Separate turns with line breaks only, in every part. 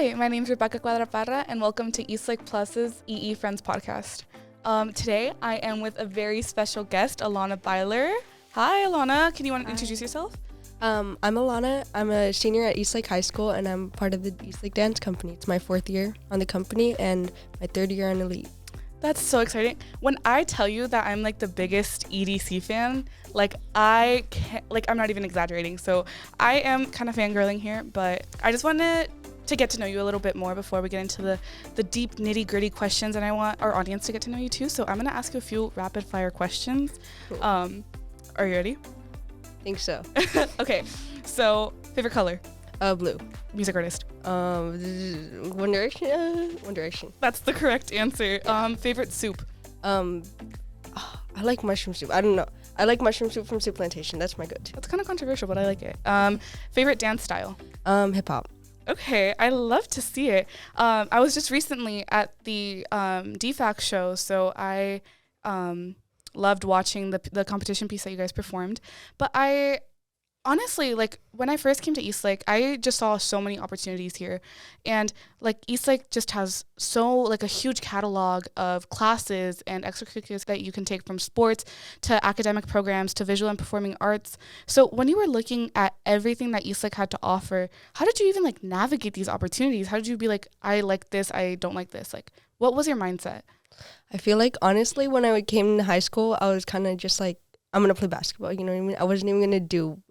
Hi, my name is Rebecca Cuadraparra, and welcome to Eastlake Plus's EEFriends podcast. Today, I am with a very special guest, Alana Byler. Hi, Alana. Can you want to introduce yourself?
I'm Alana. I'm a senior at Eastlake High School, and I'm part of the Eastlake Dance Company. It's my 4th year on the company and my 3rd year on Elite.
That's so exciting. When I tell you that I'm like the biggest EDC fan, I'm not even exaggerating. So I am kind of fangirling here, but I just wanted to get to know you a little bit more before we get into the deep nitty-gritty questions, and I want our audience to get to know you too. So I'm gonna ask you a few rapid fire questions.
Cool.
Are you ready?
Think so.
Okay, so favorite color?
Blue.
Music artist?
One Direction. One Direction.
That's the correct answer. Favorite soup?
I like mushroom soup. I don't know. I like mushroom soup from Soup Plantation. That's my go-to.
That's kind of controversial, but I like it. Favorite dance style?
Hip hop.
Okay, I love to see it. I was just recently at the DFAC show, so I loved watching the competition piece that you guys performed. But I honestly, when I first came to Eastlake, I just saw so many opportunities here. And Eastlake just has a huge catalog of classes and extracurriculars that you can take, from sports to academic programs to visual and performing arts. So when you were looking at everything that Eastlake had to offer, how did you even navigate these opportunities? How did you be like, I like this, I don't like this? What was your mindset?
I feel like, honestly, when I came to high school, I was kind of just like, I'm going to play basketball, you know what I mean? I wasn't even going to do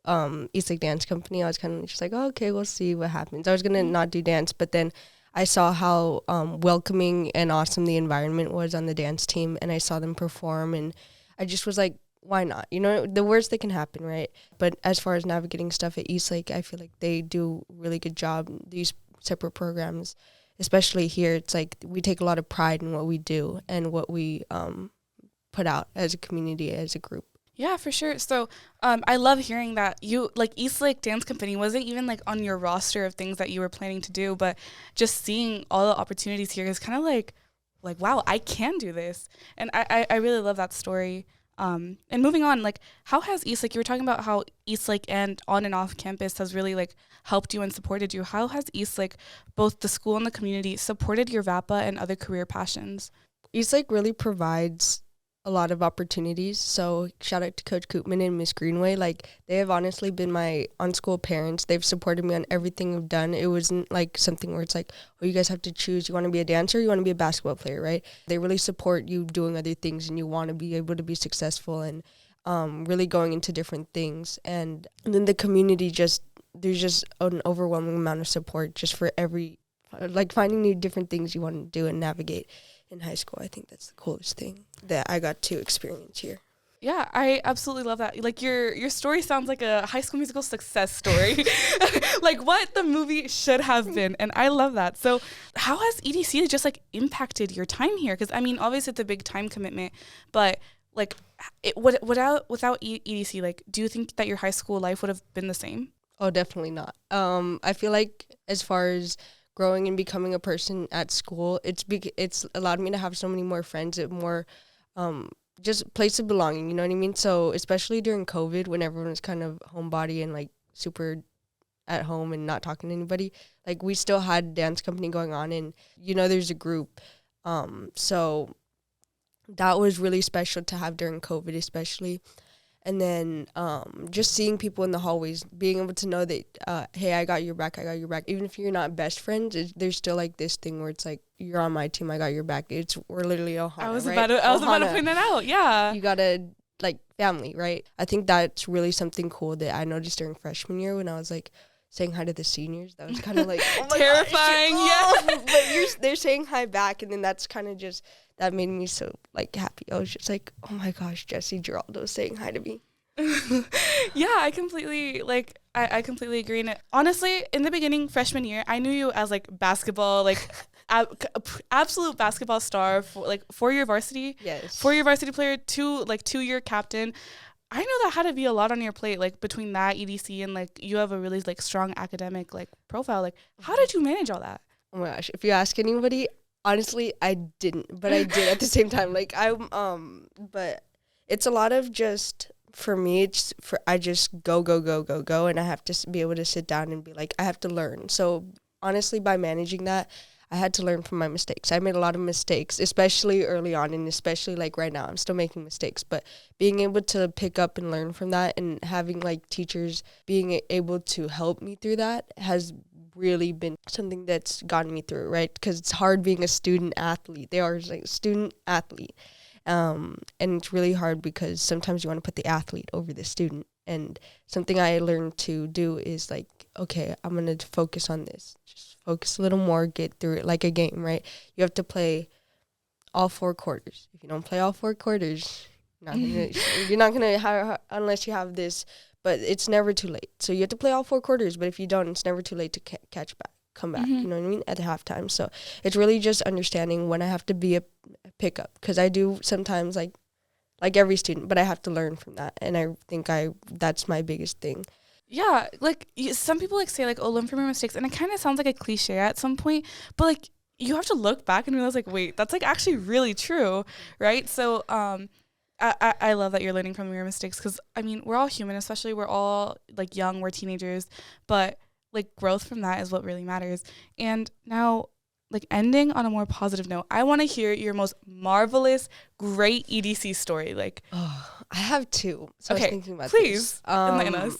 Eastlake Dance Company. I was kind of just like, oh, okay, we'll see what happens. I was going to not do dance, but then I saw how welcoming and awesome the environment was on the dance team, and I saw them perform, and I just was like, why not? You know, the worst that can happen, right? But as far as navigating stuff at Eastlake, I feel like they do a really good job. These separate programs, especially here, it's like we take a lot of pride in what we do and what we put out as a community, as a group.
Yeah, for sure. So I love hearing that you, Eastlake Dance Company wasn't even on your roster of things that you were planning to do, but just seeing all the opportunities here is kind of like, wow, I can do this. And I really love that story. And moving on, how has Eastlake, you were talking about how Eastlake and on and off campus has really helped you and supported you. How has Eastlake, both the school and the community, supported your VAPA and other career passions?
Eastlake really provides a lot of opportunities. So shout out to Coach Koopman and Miss Greenway. They have honestly been my on-school parents. They've supported me on everything I've done. It wasn't something where it's oh, you guys have to choose. You want to be a dancer, you want to be a basketball player, right? They really support you doing other things, and you want to be able to be successful and really going into different things. And then the community, there's just an overwhelming amount of support just for every, finding new different things you want to do and navigate in high school. I think that's the coolest thing that I got to experience here.
Yeah, I absolutely love that. Your story sounds like a High School Musical success story. What the movie should have been. And I love that. So how has EDC just impacted your time here? Because obviously it's a big time commitment, but without EDC, do you think that your high school life would have been the same?
Oh, definitely not. I feel like as far as growing and becoming a person at school, it's allowed me to have so many more friends, more just place of belonging, you know what I mean? So especially during COVID, when everyone was kind of homebody and super at home and not talking to anybody, we still had dance company going on, and there's a group. So that was really special to have during COVID, especially. And then just seeing people in the hallways, being able to know that, hey, I got your back. Even if you're not best friends, there's still this thing where it's you're on my team, I got your back. We're literally Ohana,
I was
right?
about to point that out, yeah.
You gotta, family, right? I think that's really something cool that I noticed during freshman year when I was, saying hi to the seniors. That was kind of oh my
terrifying,
gosh,
yeah.
But they're saying hi back, and then that's kind of just, that made me so, happy. I was just oh my gosh, Jesse Giraldo's saying hi to me.
Yeah, I completely, I completely agree. And honestly, in the beginning, freshman year, I knew you as, basketball, absolute basketball star, for 4-year varsity.
Yes.
4-year varsity player, 2-year captain. I know that had to be a lot on your plate, between that, EDC, and, you have a really, strong academic, profile. How did you manage all that?
Oh my gosh, if you ask anybody, honestly, I didn't, but I did at the same time. But it's a lot of just, for me, I just go, and I have to be able to sit down and be I have to learn. So honestly, by managing that, I had to learn from my mistakes. I made a lot of mistakes, especially early on, and especially like right now. I'm still making mistakes, but being able to pick up and learn from that, and having like teachers being able to help me through that has really been something that's gotten me through, right? Because it's hard being a student athlete. They are like student athlete. And it's really hard because sometimes you want to put the athlete over the student. And something I learned to do is like, okay, I'm going to focus on this. Just focus a little more, get through it like a game, right? You have to play all 4 quarters. If you don't play all 4 quarters, you're not gonna have, unless you have this, but it's never too late. So you have to play all 4 quarters, but if you don't, it's never too late to come back, you know what I mean, at halftime. So it's really just understanding when I have to be a pickup, because I do sometimes like every student, but I have to learn from that, and I think that's my biggest thing.
Yeah, like some people like say like, oh, learn from your mistakes, and it kind of sounds like a cliche at some point, but like you have to look back and realize like, wait, that's like actually really true, right? So I love that you're learning from your mistakes, because I mean, we're all human, especially we're all like young, we're teenagers, but like growth from that is what really matters. And now, like ending on a more positive note, I want to hear your most marvelous, great EDC story. Like,
I have 2. So
okay,
I was thinking about
please enlighten us.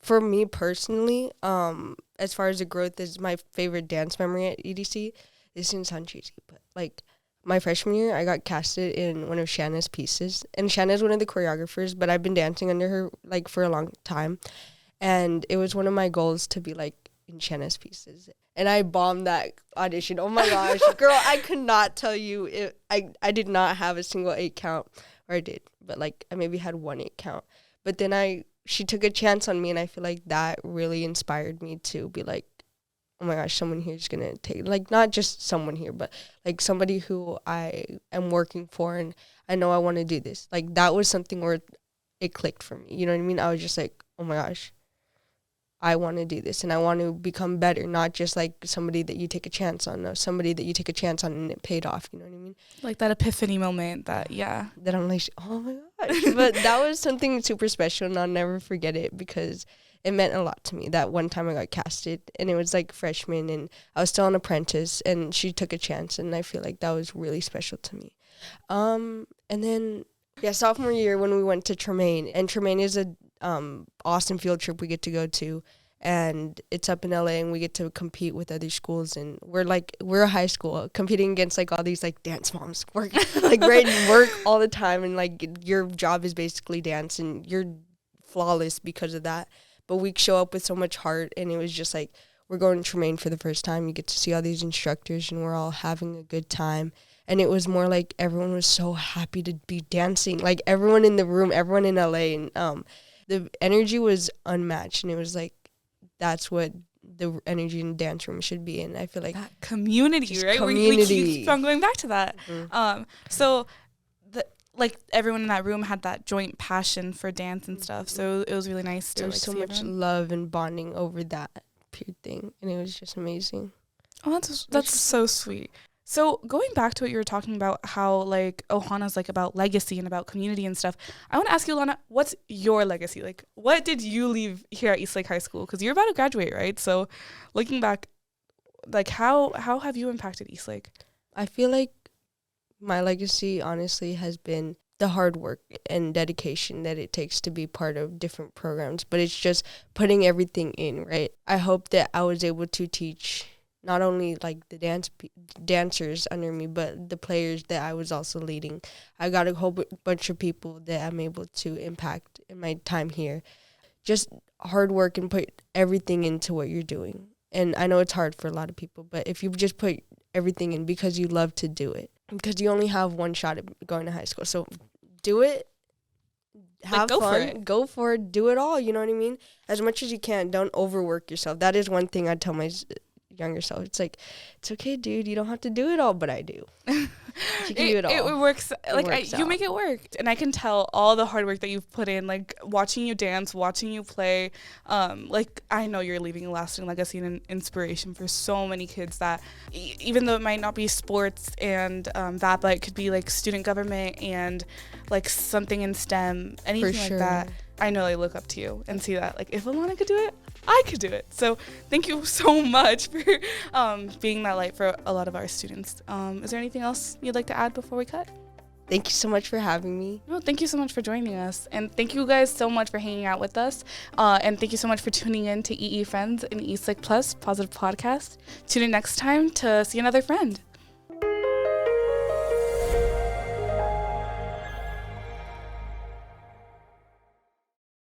For me personally, as far as the growth, is my favorite dance memory at EDC. This seems sound cheesy, but like my freshman year, I got casted in one of Shanna's pieces, and Shanna's one of the choreographers, but I've been dancing under her like for a long time, and it was one of my goals to be like in Shanna's pieces, and I bombed that audition. Oh my gosh, girl, I could not tell you I did not have a single 8 count, or I did, but like I maybe had 1 8 count, but then she took a chance on me, and I feel like that really inspired me to be like, oh my gosh, someone here is going to take, like, not just someone here, but like somebody who I am working for, and I know I want to do this. Like, that was something where it clicked for me. You know what I mean? I was just like, oh my gosh, I want to do this, and I want to become better, not just like somebody that you take a chance on, no, somebody that you take a chance on and it paid off. You know what I mean?
Like that epiphany moment that
I'm like, oh my gosh. But that was something super special, and I'll never forget it, because it meant a lot to me. That one time I got casted, and it was like freshman, and I was still an apprentice, and she took a chance, and I feel like that was really special to me. And then sophomore year when we went to Tremaine, and Tremaine is a awesome field trip we get to go to, and it's up in LA, and we get to compete with other schools, and we're a high school competing against like all these like dance moms work all the time, and like your job is basically dance, and you're flawless because of that. But we show up with so much heart, and it was just like, we're going to Tremaine for the first time. You get to see all these instructors, and we're all having a good time. And it was more like everyone was so happy to be dancing. Like everyone in the room, everyone in LA, and the energy was unmatched. And it was like, that's what the energy in the dance room should be. And I feel like
that community, right?
Community.
We keep on going back to that.
Mm-hmm.
So like everyone in that room had that joint passion for dance and stuff. So it was really nice to
there was
like
so
see
much
everyone.
love and bonding over that pure thing, and it was just amazing.
Oh, that's so sweet. So going back to what you were talking about, how like Ohana's like about legacy and about community and stuff, I want to ask you, Alana, what's your legacy? Like, what did you leave here at Eastlake High School? Because you're about to graduate, right? So looking back, like how have you impacted Eastlake?
I feel like my legacy honestly has been the hard work and dedication that it takes to be part of different programs, but it's just putting everything in, right? I hope that I was able to teach not only like the dancers under me, but the players that I was also leading. I got a whole bunch of people that I'm able to impact in my time here. Just hard work and put everything into what you're doing. And I know it's hard for a lot of people, but if you just put everything in because you love to do it, because you only have one shot at going to high school. So do it, have fun, go for it, do it all, you know what I mean? As much as you can, don't overwork yourself. That is one thing I tell my younger self. It's like, it's okay, dude, you don't have to do it all, but I do. You can do it all.
It works. You make it work. And I can tell all the hard work that you've put in, like watching you dance, watching you play. Like I know you're leaving a lasting legacy and an inspiration for so many kids that even though it might not be sports and that, but it could be like student government and like something in STEM, anything like that. I know they look up to you and see that, like, if Alana could do it, I could do it. So thank you so much for being that light for a lot of our students. Is there anything else you'd like to add before we cut?
Thank you so much for having me.
No, thank you so much for joining us. And thank you guys so much for hanging out with us. And thank you so much for tuning in to EE Friends and Eastlake Plus Positive Podcast. Tune in next time to see another friend.